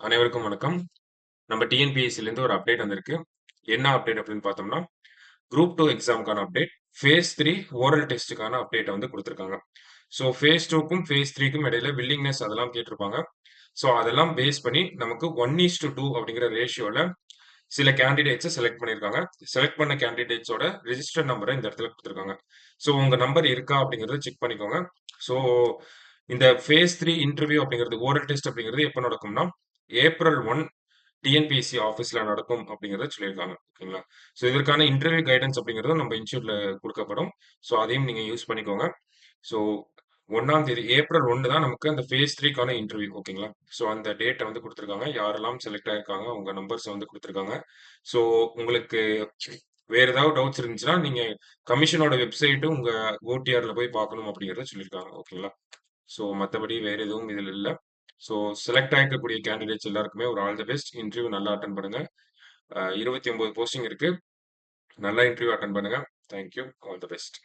அனைவருக்கும் வணக்கம். நம்ம டிஎன்பிஎஸ்சிலேருந்து ஒரு அப்டேட் வந்திருக்கு. என்ன அப்டேட் அப்படின்னு பார்த்தோம்னா, குரூப் 2 எக்ஸாம்க்கான அப்டேட். ஃபேஸ் 3 ஓரல் டெஸ்ட்டுக்கான அப்டேட்ட வந்து குடுத்துருக்காங்க. ஸோ ஃபேஸ் 2க்கும் ஃபேஸ் 3க்கும் இடையில வில்லிங்னஸ் அதெல்லாம் கேட்டிருப்பாங்க. ஸோ அதெல்லாம் பேஸ் பண்ணி நமக்கு 1:2 அப்படிங்கிற ரேஷியோல சில கேண்டிடேட்ஸ செலக்ட் பண்ணியிருக்காங்க. செலக்ட் பண்ண கேண்டிடேட்ஸோட ரிஜிஸ்டர் நம்பர இந்த இடத்துல குடுத்துருக்காங்க. ஸோ உங்க நம்பர் இருக்கா அப்படிங்கிறத செக் பண்ணிக்கோங்க. ஸோ இந்த ஃபேஸ் 3 இன்டர்வியூ அப்படிங்கிறது ஓரல் டெஸ்ட் அப்படிங்கிறது எப்ப நடக்கும்னா, ஏப்ரல் 1 டிஎன்பிஎஸ்சி ஆஃபீஸ்ல நடக்கும் அப்படிங்கிறத சொல்லியிருக்காங்க. ஓகேங்களா? ஸோ இதற்கான இன்டர்வியூ கைடன்ஸ் அப்படிங்கிறதும் நம்ம இன்ஸ்டிடியூட்ல குடுக்கப்படும். ஸோ அதையும் நீங்க யூஸ் பண்ணிக்கோங்க. ஸோ 1ஆம் தேதி ஏப்ரல் 1 தான் நமக்கு அந்த ஃபேஸ் 3க்கான இன்டர்வியூ. ஓகேங்களா? ஸோ அந்த டேட்ட வந்து குடுத்துருக்காங்க. யாரெல்லாம் செலக்ட் ஆயிருக்காங்க, உங்க நம்பர்ஸ வந்து குடுத்துருக்காங்க. ஸோ உங்களுக்கு வேற ஏதாவது டவுட்ஸ் இருந்துச்சுன்னா, நீங்க கமிஷனோட வெப்சைட் உங்க ஓடிஆர்ல போய் பார்க்கணும் அப்படிங்கிறத சொல்லியிருக்காங்க. ஓகேங்களா? ஸோ மத்தபடி வேற எதுவும் இதுல இல்ல. ஸோ செலக்ட் ஆயிருக்கக்கூடிய கேண்டிடேட்ஸ் எல்லாருக்குமே ஒரு ஆல் தி பெஸ்ட். இன்டர்வியூ நல்லா அட்டெண்ட் பண்ணுங்க. 29 போஸ்டிங் இருக்கு. நல்லா இன்டர்வியூ அட்டெண்ட் பண்ணுங்க. Thank you. All the best.